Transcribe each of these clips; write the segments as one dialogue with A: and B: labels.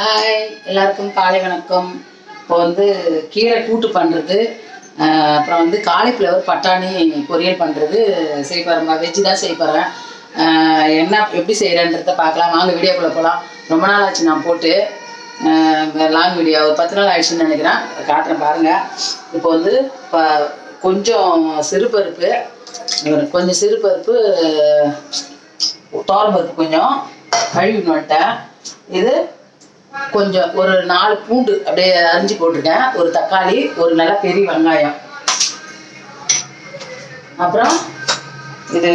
A: Hi, எல்லாருக்கும் காலை வணக்கம். இப்போ கீரை கூட்டு பண்ணுறது, அப்புறம் காலிஃப்ளவர் பட்டாணி பொரியல் பண்ணுறது செய்ய போகிறேன். வெஜ்ஜு தான் செய்ய போகிறேன். என்ன எப்படி செய்கிறேன்றத பார்க்கலாம் வாங்க, வீடியோக்குள்ளே போகலாம். ரொம்ப நாள் ஆச்சு நான் போட்டு, லாங் வீடியோ ஒரு 10 நாள் ஆயிடுச்சுன்னு நினைக்கிறேன். காட்டுறேன் பாருங்கள். இப்போ கொஞ்சம் சிறுபருப்பு, தோரம்பருப்பு கொஞ்சம் கழுவி நட்டேன். இது கொஞ்சம் ஒரு 4 பூண்டு அப்படியே அரிஞ்சு போட்டிருக்கேன். ஒரு தக்காளி, ஒரு நல்ல பெரிய வெங்காயம். அப்புறம் இது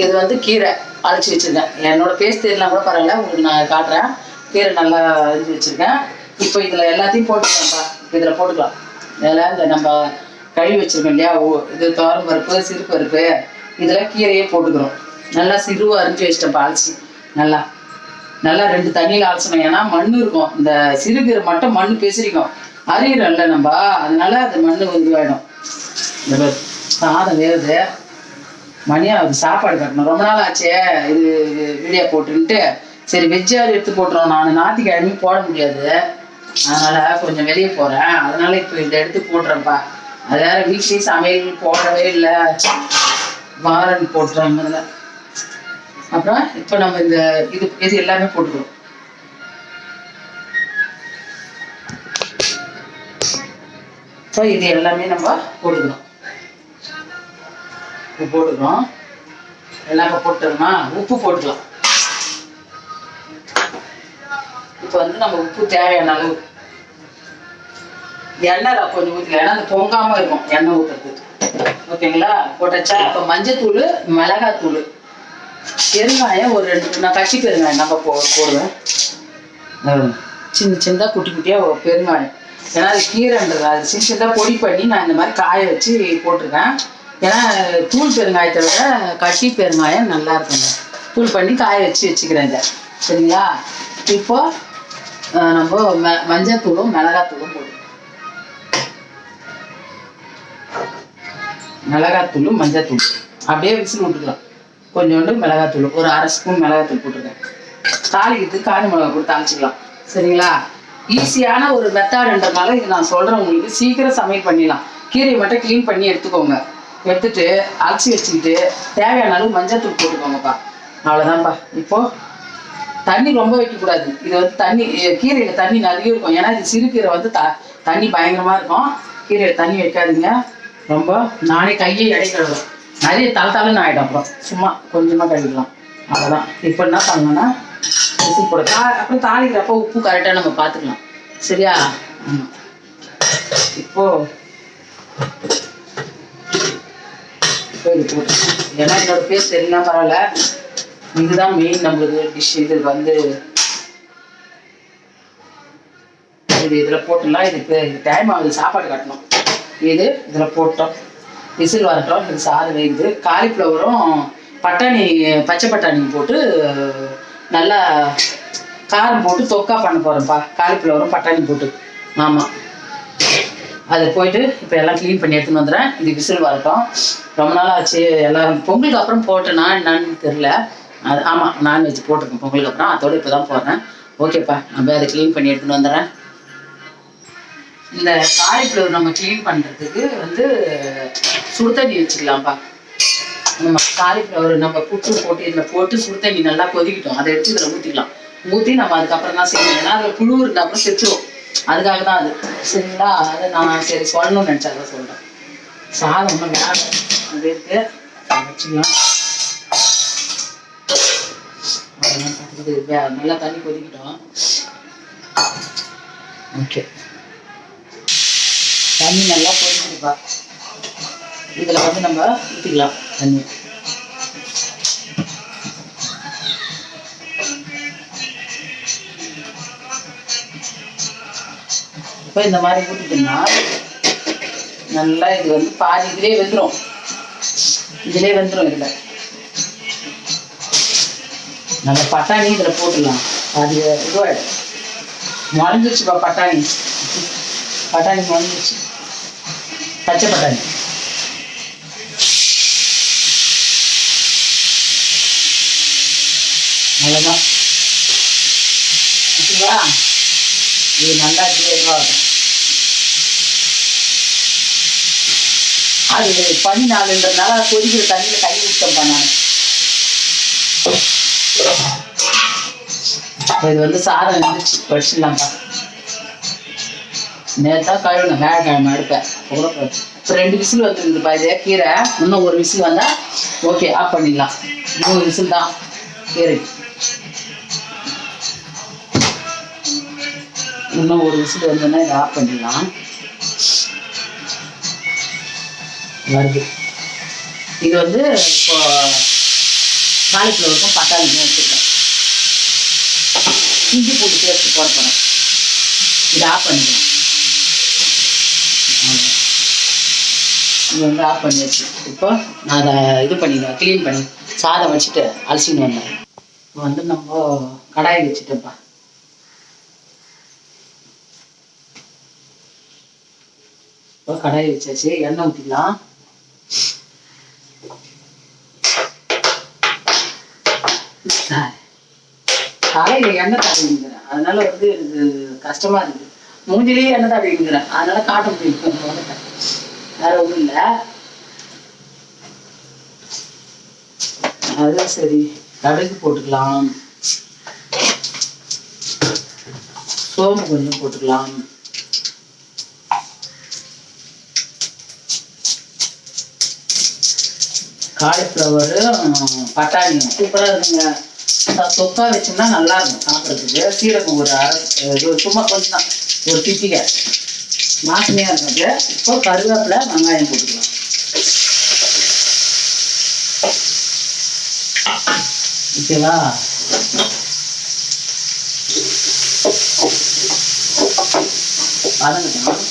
A: இது கீரை அரைச்சி வச்சிருக்கேன். என்னோட பேஸ்ட் தெரியலாம் கூட பரவாயில்ல, உங்களுக்கு நான் காட்டுறேன். கீரை நல்லா அரைச்சி வச்சிருக்கேன். இப்போ இதில் எல்லாத்தையும் போட்டுக்கலாம்ப்பா. இதில் போட்டுக்கலாம். இதில் இந்த நம்ம கழுவி வச்சிருக்கோம் இல்லையா, இது துவரம்பருப்பு, சிறுபருப்பு, இதில் கீரையே போட்டுக்கிறோம். நல்லா சிறுவை அரிஞ்சு வச்சிட்டேன்ப்பா. அரைச்சி நல்லா 2 தண்ணியில் அரைச்சணும். ஏன்னா மண் இருக்கும், இந்த சிறுகீரை மட்டும் மண் பேசிரிக்கும், அரியிறோம்ல நம்ம, அதனால அது மண் ஆகிடும். இந்த சாதம் வேறுது, மணியா அது சாப்பாடு கட்டணும். ரொம்ப நாள் ஆச்சே இது வீடியோ போட்டுன்ட்டு, சரி வெஜ்ஜாவது எடுத்து போட்டுருவோம். நான் ஞாயிற்றுக்கிழமை போட முடியாது, அதனால கொஞ்சம் வெளியே போகிறேன். அதனால இப்போ இதை எடுத்து போட்டுறேன்ப்பா. அது வேற வீட்லேயும் சமையல் போடவே இல்லை, வாரன் போட்டுறாங்க. அப்புறம் இப்போ நம்ம இது எல்லாமே போட்டுக்கிறோம். ஸோ இது எல்லாமே நம்ம போட்டுக்கிறோம். எல்லாம் இப்போ போட்டுருமா, உப்பு போட்டுக்கலாம். இப்போ நம்ம உப்பு தேவையான அளவு, எண்ணெய் கொஞ்சம் ஊற்றிக்கலாம். ஏன்னா அந்த பொங்காமல் இருக்கும் எண்ணெய் ஊற்றுறதுக்கு. ஓகேங்களா, போட்டாச்சா? இப்போ மஞ்சத்தூள், மிளகாத்தூள், பெருங்காயம் ஒரு 2, நான் கட்டி பெருங்காயம் நம்ம போடுவேன். சின்னதாக குட்டி குட்டியாக ஒரு பெருங்காயம். ஏன்னா அது கீரைன்றது, அது சின்னதாக பொடி பண்ணி நான் இந்த மாதிரி காய வச்சு போட்டிருக்கேன். ஏன்னா தூள் பெருங்காயத்தை விட கட்டி பெருங்காயம் நல்லா இருக்குங்க. தூள் பண்ணி காய வச்சு வச்சுக்கிறேன் இதை. சரிங்களா? இப்போ நம்ம மஞ்சத்தூளும் மிளகாத்தூளும் போடுவோம். மிளகாத்தூளும் மஞ்சத்தூள் அப்படியே விசில் விட்டுக்கலாம். கொஞ்சோண்டு மிளகாத்தூள், ஒரு 1/2 ஸ்பூன் மிளகாத்தூள் போட்டுருக்கேன். தாளிக்கிறதுக்கு காஞ்ச மிளகா போட்டு தாளிச்சிக்கலாம். சரிங்களா? ஈஸியான ஒரு மெத்தடுன்றதுனால இது நான் சொல்கிறேன் உங்களுக்கு. சீக்கிரம் சமையல் பண்ணிடலாம். கீரையை மட்டும் க்ளீன் பண்ணி எடுத்துக்கோங்க. எடுத்துட்டு அரைச்சி வச்சுக்கிட்டு தேவையான அளவு மஞ்சத்தூள் போட்டுக்கோங்கப்பா. அவ்வளோதான்ப்பா. இப்போது தண்ணி ரொம்ப வைக்கக்கூடாது. இது தண்ணி, கீரையில் தண்ணி நிறைய இருக்கும். ஏன்னா இது சிறுகீரை தண்ணி பயங்கரமாக இருக்கும். கீரையில் தண்ணி வைக்காதீங்க ரொம்ப. நானே கையை இடைக்கிறோம், நிறைய தளன்னு ஆகிடும். அப்புறம் சும்மா கொஞ்சமாக கழுவிக்கலாம். அவ்வளோதான். இப்போ என்ன பண்ணணும்னா விசில் போட, அப்புறம் தாளிக்கிறப்போ உப்பு கரெக்டாக நம்ம பார்த்துக்கலாம். சரியா? இப்போ இது போட்டு, ஏன்னா என்னோட பேர் தெரியலாம் பரவாயில்ல, இதுதான் மெயின் நம்மளுக்கு டிஷ். இது இது இதில் போட்டுடலாம். இதுக்கு டைம் ஆகுது, சாப்பாடு கட்டணும். இதில் போட்டோம், விசில் வரட்டும். இது சாதம் வேகுது. காலிஃப்ளவரும் பச்சை பட்டாணி போட்டு நல்லா காரம் போட்டு தொக்கா பண்ண போகிறேன்ப்பா. காலிஃப்ளவரும் பட்டாணி போட்டு. ஆமாம், அது போயிட்டு இப்போ எல்லாம் க்ளீன் பண்ணி எடுத்துன்னு வந்துடுறேன். இது விசில் வரட்டும். ரொம்ப நாள் ஆச்சு. எல்லாம் பொங்கலுக்கு அப்புறம் போட்டேன்னா என்னன்னு தெரில. அது ஆமாம், நான்வெஜ் போட்டிருக்கேன் பொங்கலுக்கு அப்புறம். அதோடு இப்போ தான் போடுறேன். ஓகேப்பா, நம்ம அதை க்ளீன் பண்ணி எடுத்துன்னு வந்துடுறேன். இந்த காலிஃப்ளவர் நம்ம க்ளீன் பண்ணுறதுக்கு சுடு தண்ணி வச்சுக்கலாம்ப்பா. நம்ம காலிஃப்ளவர் நம்ம புட்டு போட்டு இதில் போட்டு சுடு தண்ணி நல்லா கொதிக்கிட்டோம். அதை எடுத்து இதில் ஊற்றிக்கலாம். ஊற்றி நம்ம அதுக்கப்புறம் தான் செய்யணும். ஏன்னா அதில் புழு இருந்தால் அப்புறம் செத்துரும். அதுக்காக தான் அது. சரிங்களா? அதை நான் சரி சொல்லணும்னு நினச்சா தான் சொல்கிறேன். சாதம் ஒன்றும் வேலை அது இருக்கு, வச்சுக்கலாம். நல்லா தண்ணி கொதிக்கிட்டோம். ஓகே, தண்ணி நல்லா கொதிக்கிடுப்பா. இதில் நம்ம ஊற்றிக்கலாம் தண்ணி. இப்போ இந்த மாதிரி ஊற்றிட்டோம்னா நல்லா இது பாதி இதிலே வெந்துடும். இதில் நம்ம பட்டாணி இதில் போட்டுடலாம். அது இதுவாகிடும். முளைஞ்சிருச்சுப்பா பட்டாணி முளைஞ்சிருச்சு. பச்சை பட்டாணி அவ்வளோதான். ஓகேவா? இது நல்லா இதுவாகும். அது பனி நாளுன்றதுனால கொதிக்கிற தண்ணியில் கை விட்டோம்ப்பா நான். இது வந்து சாதம் இருந்துச்சு வச்சிடலாம்ப்பா. நேற்றா கழுவணும், வேலைக்கிழமை எடுப்பேன். இப்போ 2 விசில் வந்துருக்குதுப்பா. இதே கீரை இன்னும் 1 விசில் வந்தால் ஓகே, ஆஃப் பண்ணிடலாம். 3 விசில் தான் கீரை. இன்னும் 1 விசில் வந்தோன்னா இதை ஆஃப் பண்ணிடலாம். வருது. இது வந்து இப்போ காலிஃப்ளவருக்கும் பட்டாணிக்கும் வச்சுருக்கேன். இஞ்சி பூண்டு பேஸ்ட் போட போகிறேன். இதை ஆஃப் பண்ணிக்கலாம். இது வந்து ஆஃப் பண்ணியாச்சு. இப்போ நான் அதை இது பண்ணிடுவேன், க்ளீன் பண்ணி சாதம் வச்சுட்டு அலசின்னு வந்தேன். இப்போ வந்து நம்ம கடாய் வச்சுட்டேன்ப்பா. இப்போ கடாய் வச்சாச்சு. எண்ணெய் ஊற்றிக்கலாம். தலையில் எண்ணெய் தடவிங்கிறேன், அதனால வந்து எனக்கு கஷ்டமா இருக்குது. மூஞ்சிலேயே எண்ணெய் தடவிங்கிறேன், அதனால காட்ட முடியும். வேற ஒன்றும் இல்லை. அது சரி, கடுகு போட்டுக்கலாம், சோம்பு கொஞ்சம் போட்டுக்கலாம், காலிஃப்ளவரு பட்டாணியும் சூப்பராக இருக்குங்க. தொக்கா வச்சோம்னா நல்லா இருக்கும் சாப்பிட்றதுக்கு. சீரகம் ஒரு அரை, சும்மா கொஞ்சம் தான், ஒரு திட்டிக்க வாசனையாக இருக்காது. இப்போ கருவேப்பிலை வெங்காயம் போட்டுக்கலாம். ஓகேவா? வதங்கட்டும்.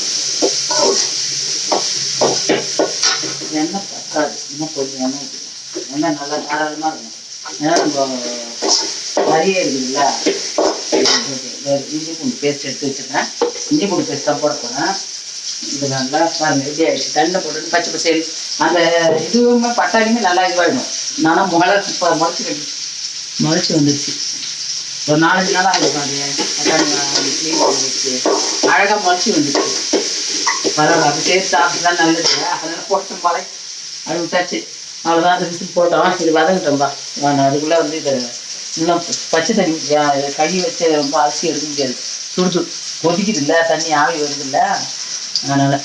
A: எண்ணெய் பத்தாது, இன்னும் கொஞ்சம் எண்ணெய் ஊற்றிக்கலாம். எண்ணெய் நல்லா தாராளமாக இருக்கும். ஏன்னா நம்ம நிறைய இருக்குதுல்ல. இஞ்சி பூண்டு பேஸ்ட் எடுத்து வச்சுருக்கேன். இஞ்சி பூண்டு பேஸ்ட் தான் போட போகிறேன். இது நல்லா பாருங்கள் ரெடி ஆகிடுச்சு. தண்ணியில் போட்டு பச்சை பசேல் அந்த இதுவுமே பட்டாணியுமே நல்லா இதுவாகிடும். நானும் இப்போ முளைச்சி வந்துடுச்சு. ஒரு 4-5 நாளாக ஆகிருக்கும். அது பட்டாணி க்ளீன் பண்ணி வச்சு அழகாக முளைச்சி வந்துடுச்சு. பரவாயில்ல, அது டேஸ்ட் சாப்பிட்டு நல்லது. அதனால் போட்டு மழை அது விட்டாச்சு. அவ்வளோதான். அந்த விசில் போட்டோம். இது வதங்கிட்டோம்பா. நான் அதுக்குள்ளே வந்து இதை இன்னும் பச்சை தண்ணி கை வச்சு ரொம்ப அரிசி எடுக்க முடியாது. சுடு கொதிக்குது இல்லை, தண்ணி ஆவி வருது இல்லை, அதனால்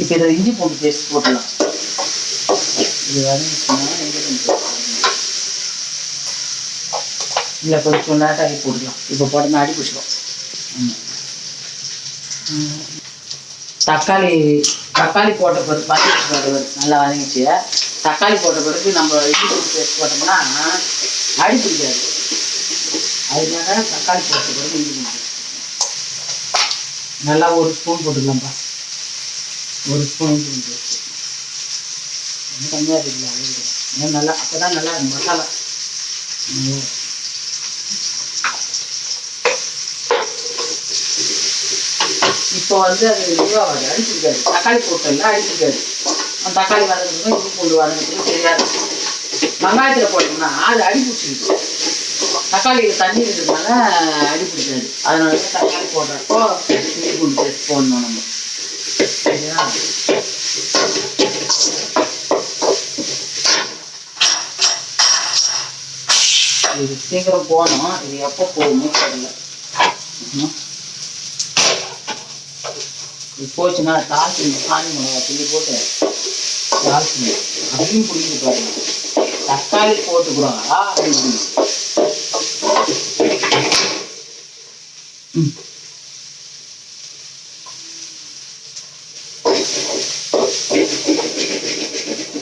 A: இப்போ இதை இஞ்சி பூண்டு பேஸ்ட் போட்டுடலாம். இது வதங்கிச்சுன்னா இஞ்சி பூண்டு பேஸ்ட் இல்லை கொஞ்சம் நேரம் அடி போட்டுக்கலாம். இப்போ போட்டோம்னா அடி பிடிச்சிடும். தக்காளி போட்ட பிறகு வதங்கிச்சு, நல்லா வதங்கிச்சு. தக்காளி போட்ட பிறகு நம்ம இஞ்சி பூண்டு பேஸ்ட் போட்டோம்னா அடி பிடிக்காது. அதனால தக்காளி போட்ட பிறகு இஞ்சி பூண்டு நல்லா 1 ஸ்பூன் போட்டுக்கலாம்ப்பா. 1 ஸ்பூன் இஞ்சி பூண்டு பேஸ்ட் கம்மியாக இருக்குல்ல, அது நல்லா. அப்போ தான் நல்லா இருக்கும் மசாலா. இப்போ வந்து அது இதுவாகாது, அடிச்சிருக்காது. தக்காளி போட்டோம்ல அடிச்சிருக்காது. அந்த தக்காளி வதங்கிறதுக்கும் இஞ்சி பூண்டு வதங்கிறதுக்கும் சரியாக இருக்கும். வெங்காயத்தில் போட்டோம்னா அது அடி பிடிச்சிருக்கு. தக்காளியில் தண்ணி இருக்கிறதுனால அடி பிடிக்காது. அதனால தான் தக்காளி போடுறப்போ இஞ்சி பூண்டு பேஸ்ட் போடணும் நம்ம. சரியா? இது சீக்கிரம் போகணும். இது எப்போ போகணுமோ தெரியல. இது போச்சுன்னா தாழ்ச்சி சாணி மிளகா தூக்கி போட்டு தாழ்ச்சி அதையும் பிடிக்கிட்டு பாருங்க. தக்காளி போட்டுக்கிறோம் அப்படின்னு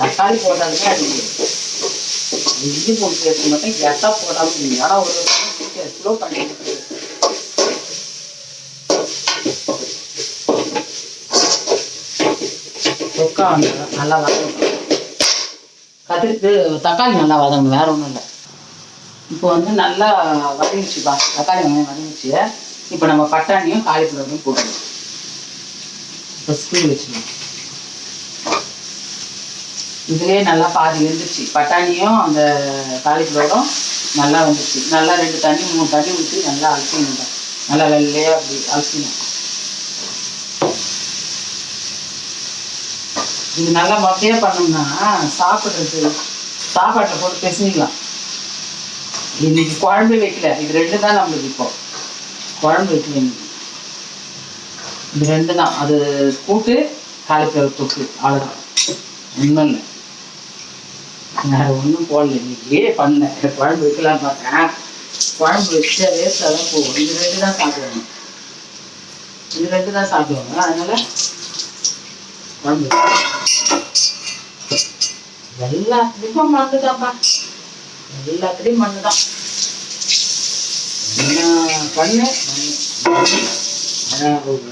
A: தக்காளி போட்டாலுமே அது இஞ்சி பூண்டு பேஸ்ட் மட்டும் கெட்டா போட்டாலும் ஆனால் ஒரு ஸ்லோ பண்ணிட்டு தொக்கா வந்து நல்லா வதங்கணும். தக்காளி நல்லா வதங்கணும், வேற ஒன்றும் இல்லை. இப்போ வந்து நல்லா வதங்கிச்சுப்பா. தக்காளி வெங்காயம் வதங்கிச்சு. இப்போ நம்ம பட்டாணியும் காலிஃப்ளவரையும் போடணும். இப்போ ஸ்கூல் வச்சுக்கணும். இதுலேயே நல்லா பாதி வெந்துச்சு. பட்டாணியும் அந்த காலிஃப்ளவரும் நல்லா வந்துச்சு. நல்லா 2 தண்ணி 3 தண்ணி ஊற்றி நல்லா அலசிடணும். நல்லா வெள்ளையா அப்படி அலசிக்கணும். இது நல்லா மொட்டையா பண்ணோம்னா சாப்பிட்றது சாப்பாட்டில் போட்டு பிசைக்கலாம். இன்னைக்கு குழம்பு வைக்கல, இது 2 தான் நம்மளுக்கு. இப்போ குழம்பு வைக்கல இன்னைக்கு, இது 2 தான். அது கூட்டு காலிஃப்ளவர் தொக்கு, அவ்வளோதான். ஒன்றும் இல்லை, வேற ஒன்றும் போடல. இன்னைக்கு பண்ணேன் குழம்பு வைக்கலாம் பார்த்தேன். குழம்பு வச்சா வேஸ்ட்டாக தான் போகும். இது 2 தான் சாப்பிடுவாங்க, இது 2 தான் சாப்பிடுவாங்க. அதனால குழம்பு எல்லாத்துலேயும் மண்ணு தான்ப்பா, எல்லாத்துலேயும் மண்ணு தான். பண்ணு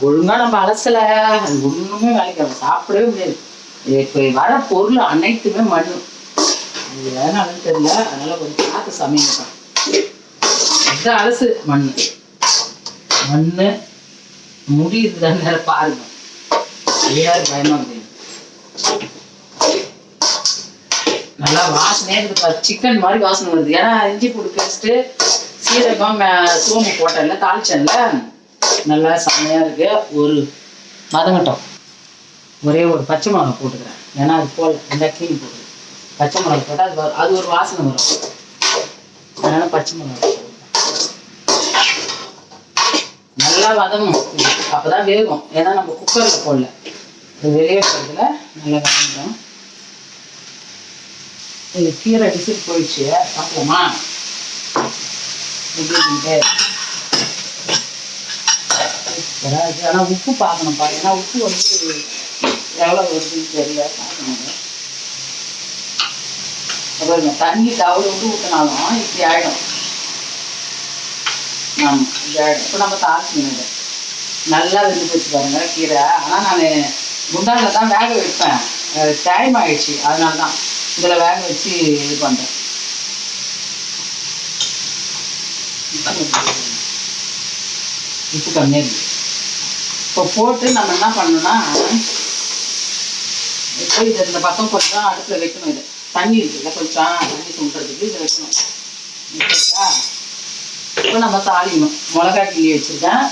A: ஒழுங்கா நம்ம அலசல, அது ஒண்ணுமே வேலைக்கு சாப்பிடவே முடியாது. இப்போ வர பொருள் அனைத்துமே மண்ணு. அது ஏன்னாலும் தெரியல, அதனால கொஞ்சம் பார்த்து சமைங்க. இது அலசு மண்ணு மண்ணு முடியுது தானே பாருங்க. யாரு பயமா முடியும். நல்லா வாசனையா இருக்கு, சிக்கன் மாதிரி வாசனை வருது. ஏன்னா இஞ்சி பூண்டு பேஸ்ட்டு சீரகம் சோம்பு போட்டல தாளிச்சல்ல, நல்லா செமையா இருக்கு. ஒரு வதங்கட்டும். ஒரே ஒரு பச்சை மிளகா போட்டுக்கிறேன், ஏன்னா அது போல் நல்லா கீழே போடுது. பச்சை மிளகா போட்டால் அது ஒரு வாசனை வரும், அதனால பச்சை மிளகா நல்லா வதங்கணும். அப்பதான் வேகும், ஏன்னா நம்ம குக்கர்ல போடல, வெளியே போடுறதுல நல்லா வதங்கிடும். இது கீரை விசில் போயிடுச்சு, பார்க்கலாமா எப்படின்ட்டு. ஆனால் உப்பு பார்க்கணும்ப்பா, ஏன்னா உப்பு வந்து எவ்வளோ வருதுன்னு தெரியல, பார்க்கணும். அப்புறம் தண்ணி தவறு விட்டு ஊற்றினாலும் இப்படி ஆகிடும். ஆமாம், இப்படி ஆகிடும். இப்போ நம்ம தாளிக்கணும். நல்லா வெந்து போச்சு பாருங்க கீரை. ஆனால் நான் குண்டானில் தான் வேக வைப்பேன், டைம் ஆகிடுச்சு, அதனால தான் இதில் வேக வச்சு இது பண்ணுறேன். உப்பு கம்மியாக இருக்குது. இப்போ போட்டு நம்ம என்ன பண்ணணும்னா, இப்போ இது இந்த பக்கம் கொஞ்சம் அடுப்பில் வைக்கணும். இது தண்ணி இருக்குல்ல, கொஞ்சம் தண்ணி சுண்டுறதுக்கு இதை வைக்கணும். இப்போ நம்ம தாளிக்கணும். மிளகா கிள்ளி வச்சுருக்கேன்,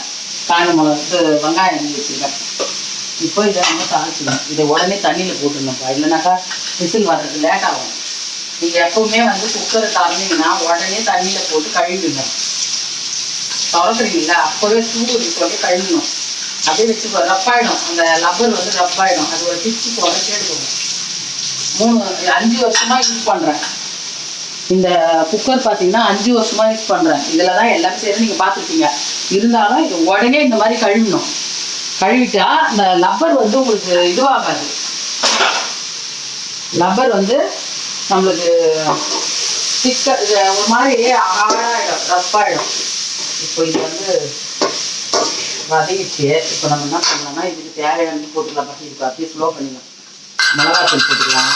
A: காய்ந்த மிளகா வெங்காயம் கிள்ளி வச்சுருக்கேன். இப்போ இதை நம்ம தாளிச்சிடணும். இதை உடனே தண்ணியில் போட்டுடணும்ப்பா, இல்லைனாக்கா விசில் வர்றது லேட் ஆகும். நீங்கள் எப்பவுமே வந்து குக்கரை திறந்தீங்கன்னா உடனே தண்ணியில் போட்டு கழுவிடுங்க. திறக்கிறீங்களா அப்போவே சூடு சொல்லி கழுவிடணும். அப்படியே வச்சு ரப்பாயிடும், அந்த லப்பர் வந்து ரப்பாயிடும். அது ஒரு டிச்சு போட கேட்டுக்கோங்க. 5 வருஷமா யூஸ் பண்ணுறேன் இந்த குக்கர். பார்த்தீங்கன்னா 5 வருஷமா யூஸ் பண்ணுறேன். இதில் தான் எல்லாரும் சரி நீங்கள் பார்த்துருப்பீங்க. இருந்தாலும் இது உடனே இந்த மாதிரி கழுவிடணும். கழுவிட்டா இந்த லப்பர் வந்து உங்களுக்கு இதுவாகாது. லப்பர் வந்து நம்மளுக்கு ஒரு மாதிரி ஹார்டாகிடும், ரஃப்பாகிடும். இப்போ இது வந்து வதங்கிடுச்சு. இப்போ நம்ம என்ன பண்ணலாம்னா, இதுக்கு தேவையானது போட்டுக்கலாம். பற்றி இதுக்கு அப்படியே ஸ்லோ பண்ணிக்கலாம். மிளகாத்தூள் போட்டுக்கலாம்,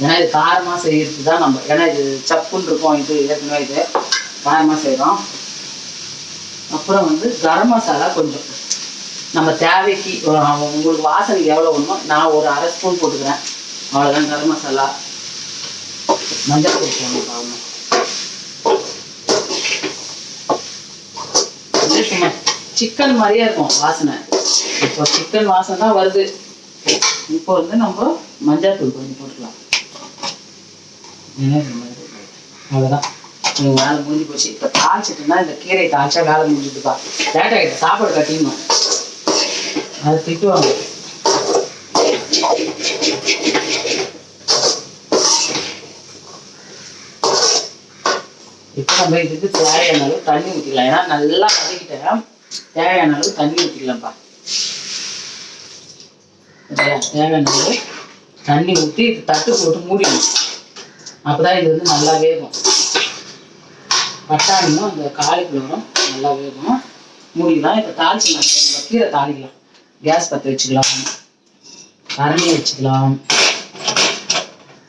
A: ஏன்னா இது காரமாக செய்யறது தான் நம்ம. ஏன்னா இது சப்புன்னு இருக்கும், இது ஏற்கனவே இது காரமாக செய்கிறோம். அப்புறம் வந்து கரம் மசாலா கொஞ்சம் நம்ம தேவைக்கு, உங்களுக்கு வாசனைக்கு எவ்வளோ வேணுமோ. நான் ஒரு 1/2 ஸ்பூன் போட்டுக்கிறேன், அவ்வளோதான். கரம் மசாலா, மஞ்சள் தூள் போடணும் பாருங்க. சும்மா சிக்கன் மாதிரியே இருக்கும் வாசனை. இப்போ சிக்கன் வாசனை தான் வருது. இப்போ வந்து நம்ம மஞ்சள் தூள் கொஞ்சம் போட்டுக்கலாம். அவ்வளோதான், வேலை முடிஞ்சு போச்சு. இப்போ தாளிச்சிட்டுன்னா இந்த கீரை தாளிச்சா வேலை முடிஞ்சுதுப்பா. லேட் ஆகிட்டு சாப்பாடு கட்டிடணும், அது திட்டுவாங்க. இப்போ நம்ம இதுக்கு தேவையான அளவு தண்ணி ஊற்றிக்கலாம். ஏன்னா நல்லா வதக்கிட்டேன், தேவையான அளவு தண்ணி ஊற்றிக்கலாம்ப்பா. தேவையான அளவு தண்ணி ஊற்றி இது தட்டு போட்டு மூடிடும். அப்போதான் இது வந்து நல்லா வேகும். பட்டாணியும் இந்த காலிஃப்ளவரும் நல்லா வேகும். மூடிக்கலாம். இப்போ தாளிச்சிக்கலாம், கீரை தாளிக்கலாம். கேஸ் பற்ற வச்சுக்கலாம், கரண்டி வச்சுக்கலாம்.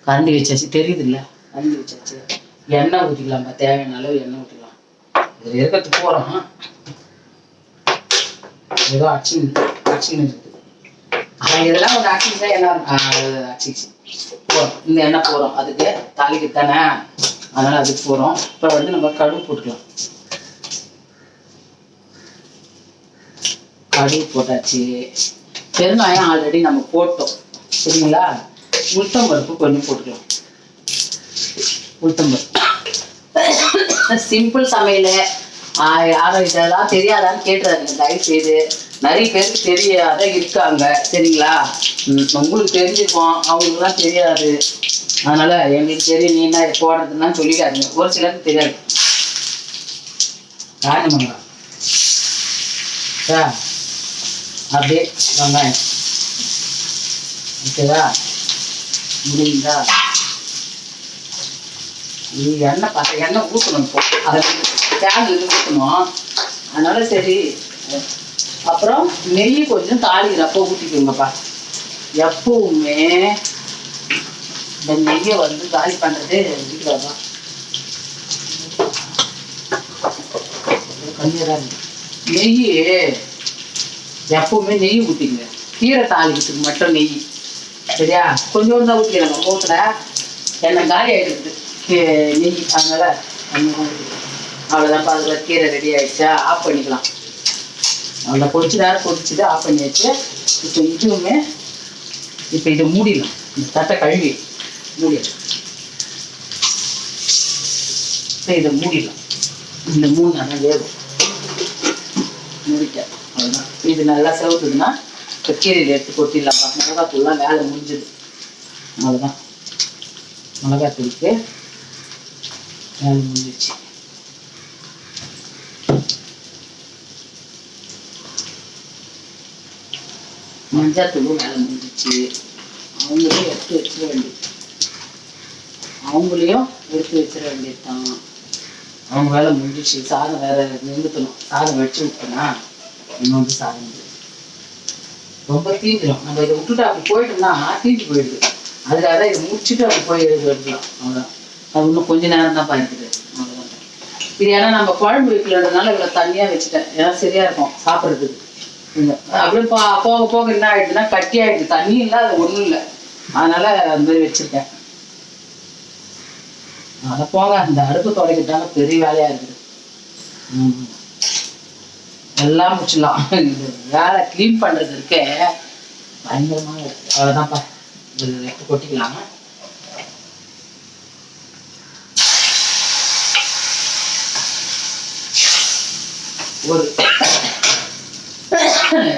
A: கரண்டி வச்சாச்சு, தெரியுது இல்லை, கரண்டி வச்சாச்சு. எண்ணெய் ஊற்றிக்கலாம்ப்பா, தேவையான அளவு எண்ணெய் ஊற்றிக்கலாம். இதில் இருக்கிறதுக்கு போகிறோம், ஏதோ அச்சின்னு இருக்குது. ஆனால் இதெல்லாம் ஒரு அச்சிச்சா எண்ணெய் அச்சிச்சு போகிறோம். இந்த எண்ணெய் போகிறோம் அதுக்கு தாளிக்கு தானே, அதனால் அதுக்கு போகிறோம். இப்போ வந்து நம்ம கடுகு போட்டுக்கலாம். கடுகு போட்டாச்சு. பெருங்காயம் ஆல்ரெடி நம்ம போட்டோம் சரிங்களா. உளுத்தம் பருப்பு கொஞ்சம் போட்டுக்கலாம். உளுத்தம் பருப்பு சிம்பிள் சமையல். யாரும் இதெல்லாம் தெரியாதான்னு கேட்டுறாருங்க தயவு செய்து. நிறைய பேருக்கு தெரியாத இருக்காங்க சரிங்களா. உங்களுக்கு தெரிஞ்சிருக்கோம், அவங்களுக்குலாம் தெரியாது. அதனால எங்களுக்கு தெரியும், நீ என்ன போடுறதுன்னா சொல்லிக்காதுங்க. ஒரு சிலருக்கு தெரியாது. காரணம் அப்படியே வெங்காயம் ஓகேதா முடியுங்களா. எண்ணெய் பார்த்தா எண்ணெய் ஊற்றணும். இப்போ அதை தேன் ஊற்றணும். அதனால சரி. அப்புறம் நெய் கொஞ்சம் தாளிக்கிறப்போ ஊற்றிக்கோங்கப்பா. எப்பவுமே இந்த நெய்யை வந்து காலி பண்ணுறது வீட்டுலப்பா கம்மியாக தான் இருக்கு. நெய் எப்பவுமே நெய் ஊற்றிங்க. கீரை தாளிக்கிறதுக்கு மட்டும் நெய் சரியா. கொஞ்சோண்டு தான் ஊற்றிக்கிறாங்க. மூட்டில் எண்ணெய் காலி ஆகிடுது நெய். அதனால அவ்வளோதான்ப்பா. அதில் கீரை ரெடி ஆகிடுச்சா ஆஃப் பண்ணிக்கலாம். அவ்வளோ கொஞ்ச நேரம் கொதிச்சுட்டு ஆஃப் பண்ணி வச்சு இப்போ இதுவுமே இப்போ இதை மூடிடலாம். இந்த தட்டை கழுவி மூடிடலாம். இப்போ இதை மூடிடலாம். இந்த 3 நேரம் வேகும். முடிக்க அவ்வளோதான். இது நல்லா செவத்துதுன்னா இப்போ கீரையில் எடுத்து கொட்டிடலாம்ப்பா. மிளகாத்தூள்லாம் வேலை முடிஞ்சுது. அவ்வளோதான். மிளகாத்தூளுக்கு வேலை முடிஞ்சிச்சு. மஞ்சாத்தூளும் வேலை முடிஞ்சிச்சு. அவங்களையும் எடுத்து வச்சிட வேண்டியது தான். அவங்க வேலை முடிஞ்சிச்சு. சாதம் வேற நிறுத்தணும். சாதம் வச்சு விட்டோம்னா இன்னொன்று சாதம் ரொம்ப தீஞ்சிடும். நம்ம இதை விட்டுட்டு அப்படி போயிட்டோம்னா தீஞ்சு போயிடுது. அதுக்காக தான் இதை முடிச்சுட்டு அப்படி போய் எடுக்கலாம். அவ்வளோதான். அது இன்னும் கொஞ்ச நேரம் தான் இருக்குது. அவ்வளோதான். இது ஏன்னா நம்ம குழம்பு வைக்கலன்றதுனால இவ்வளோ தண்ணியாக வச்சுட்டேன். ஏன்னா சரியா இருக்கும் சாப்பிட்றதுக்கு. அப்படியே போக போக என்ன ஆயிடுதுன்னா கட்டி ஆயிடுது. தண்ணி இல்லை, அது ஒன்றும் இல்லை. அதனால அந்த மாதிரி வச்சிருக்கேன். அதை போக அந்த அடுப்பு துடைக்கிட்டாங்க பெரிய வேலையா இருக்குது. எல்லாம் முடிச்சிடலாம். இந்த வேலை கிளீன் பண்றது இருக்க பயங்கரமாக இருக்கு. அவ்வளோதான்ப்பா. எடுத்து கொட்டிக்கலாம். ஒரு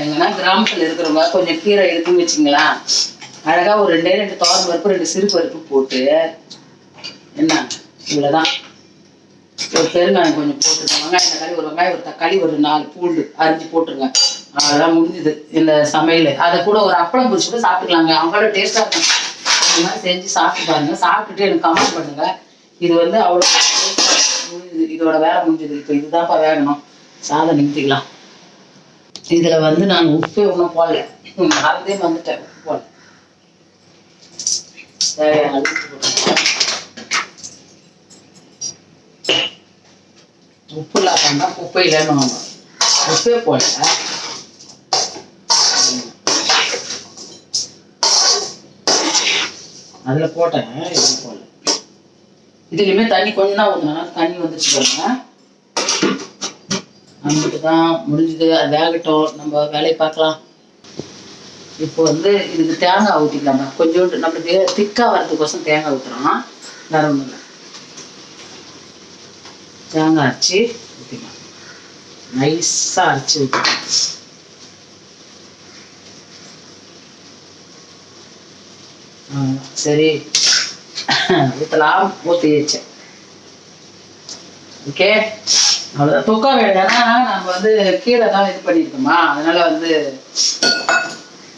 A: எங்கன்னா கிராமத்தில் இருக்கிறவங்க கொஞ்சம் கீரை இருக்குன்னு வச்சுங்களா, அழகா ஒரு 2 துவரம் பருப்பு 2 சிறு பருப்பு போட்டு என்ன இவ்வளோதான். ஒரு பெருங்காயம் கொஞ்சம் போட்டுருங்க. வெங்காயம் தக்காளி, ஒரு வெங்காயம் ஒரு தக்காளி, ஒரு 4 பூண்டு அரிஞ்சு போட்டுருங்க. அதெல்லாம் முடிஞ்சுது இந்த சமையல். அதை கூட ஒரு அப்பளம் பொரிச்சு கூட சாப்பிட்டுக்கலாங்க. அவங்களோட டேஸ்டாக இருக்கும். இந்த மாதிரி செஞ்சு சாப்பிட்டு பாருங்க. சாப்பிட்டுட்டு எனக்கு கமெண்ட் பண்ணுங்க. இது வந்து அவ்வளோ முடிஞ்சுது. இதோட வேலை முடிஞ்சுது. இப்போ இதுதான்ப்பா வேகணும். சாதம் நிறுத்திக்கலாம். இதில் வந்து நான் உப்பே ஒன்றும் போடல. மறந்தே வந்துட்டேன். உப்பு போடல. தேவையான உப்பு இல்லாம உப்பை இல்லைன்னு உப்பே போடல. அதில் போட்டேன். எதுவும் போடல. இதுலையுமே தண்ணி கொஞ்சம் தான் ஊற்றினா தண்ணி வந்துச்சு பாருங்க. நம்மளுக்கு தான் முடிஞ்சது. அது வேகட்டும். நம்ம வேலையை பார்க்கலாம். இப்போ வந்து இதுக்கு தேங்காய் ஊற்றிக்கலாமா. கொஞ்சோண்டு நம்மளுக்கு திக்காக வர்றதுக்கோசம் தேங்காய் ஊற்றுறோம். வேற ஒன்றும் இல்லை. தேங்காய் அரைச்சி ஊற்றிக்கலாம். நைஸாக அரைச்சி ஊற்றிக்கலாம். சரி ஊற்றலாம். ஊற்றி வச்சேன். ஓகே அவ்வளோதான். தொக்கா வேணும்னா நம்ம வந்து கீரை தான் இது பண்ணியிருக்கோமா, அதனால வந்து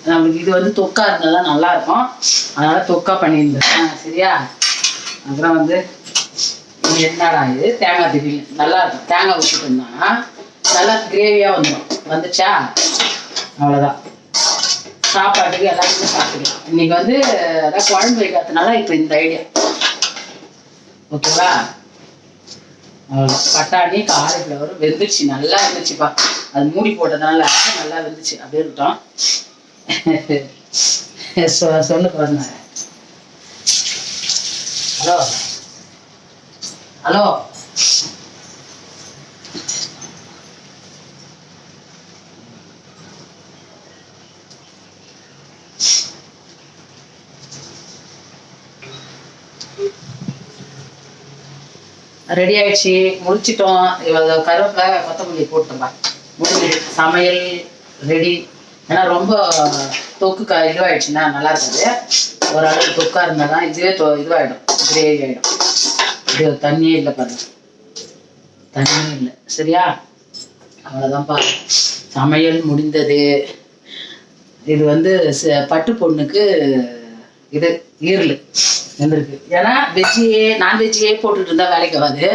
A: நம்மளுக்கு இது வந்து தொக்கா இருந்தால் தான் நல்லா இருக்கும். அதனால தொக்கா பண்ணியிருந்தேன். சரியா. அப்புறம் வந்து என்னடா இது தேங்காய் திடீர்னு நல்லா இருக்கும். தேங்காய் ஊற்றிட்டோம்னா நல்லா கிரேவியாக வந்துச்சா. அவ்வளோதான். சாப்பாட்டுக்கு எல்லாத்துக்கும் சாப்பிட்டுக்கலாம். இன்னைக்கு வந்து அதான் குழம்பு வைக்கிறதுனால இப்போ இந்த ஐடியா. ஓகேவா. அவ்வளோ. பட்டாணி காலிஃப்ளவர் வெந்துச்சு. நல்லா இருந்துச்சுப்பா. அது மூடி போட்டதுனால நல்லா இருந்துச்சு. அப்படியே இருக்கட்டும். சொல்லு பாருங்க. ஹலோ ஹலோ ரெடி ஆயிடுச்சு, முடிச்சிட்டோம். கருவேப்பிலை கொத்தமல்லி போட்டோம்பா, முடிஞ்சு சமையல் ரெடி. ஏன்னா ரொம்ப தொக்கு இதுவாயிடுச்சுன்னா நல்லா இருக்காது. ஓரளவு தொக்கா இருந்தால் தான் இதுவே இதுவாகிடும், கிரேவி ஆகிடும். இது தண்ணியே இல்லை பாருங்க, தண்ணியே இல்லை. சரியா, அவ்வளோதான்ப்பா, சமையல் முடிந்தது. இது வந்து பட்டு பொண்ணுக்கு இது ஈரல் வந்துருக்கு. ஏன்னா வெஜ்ஜியே நான்வெஜ்ஜியே போட்டுட்டு இருந்தா வேலைக்கு ஆகாது,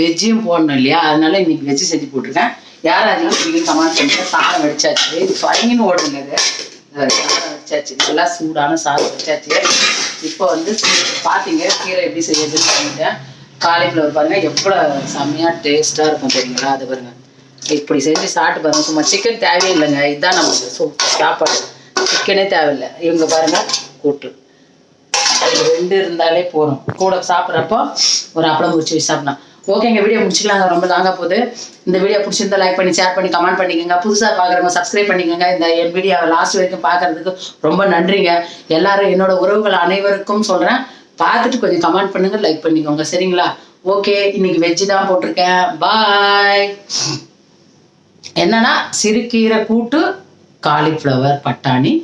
A: வெஜ்ஜியும் போடணும் இல்லையா? அதனால இன்னைக்கு வெஜ்ஜி செஞ்சு போட்டிருக்கேன். யார் அதிகம் நீங்கள் கமெண்ட் பண்ணுங்க. சாதம் வடிச்சாச்சு, இது ஃபைன் ஓடுங்க. இது சாதம் வச்சாச்சு, நல்லா சூடான சாதம் வச்சாச்சு. இப்போ வந்து பார்த்தீங்க கீரை எப்படி செய்யறதுன்னு பண்ணிட்டேன். காலிஃப்ளவர் பாருங்க எவ்வளோ செம்மையாக டேஸ்ட்டாக இருக்கும் தெரியுங்களா? அது பாருங்க, இப்படி செஞ்சு சாப்பிட்டு பாருங்க. சும்மா சிக்கன் தேவையே இல்லைங்க, இதுதான் நமக்கு சாப்பாடு. சிக்கனே தேவையில்லை. இவங்க பாருங்க கூட்டு, அது 2 இருந்தாலே போதும். கூட சாப்பிட்றப்போ ஒரு அப்பளம் முடிச்சு வச்சு சாப்பிடலாம். ஓகேங்க, வீடியோ முடிச்சுக்கலாங்க, ரொம்ப லாங்காக போகுது. இந்த வீடியோ பிடிச்சிருந்தா லைக் பண்ணி ஷேர் பண்ணி கமெண்ட் பண்ணிக்கோங்க. புதுசாக பார்க்குறவங்க சப்ஸ்கிரைப் பண்ணிக்கோங்க. இந்த என் வீடியோ லாஸ்ட் வரைக்கும் பார்க்கறதுக்கு ரொம்ப நன்றிங்க. எல்லாரும் என்னோட உறவுகள் அனைவருக்கும் சொல்கிறேன், பார்த்துட்டு கொஞ்சம் கமெண்ட் பண்ணுங்க, லைக் பண்ணிக்கோங்க. சரிங்களா? ஓகே, இன்னைக்கு வெஜ்ஜு தான் போட்டிருக்கேன். பாய். என்னன்னா சிறுகீரை கூட்டு, காலிஃப்ளவர் பட்டாணி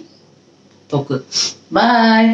A: தொக்கு. பாய்.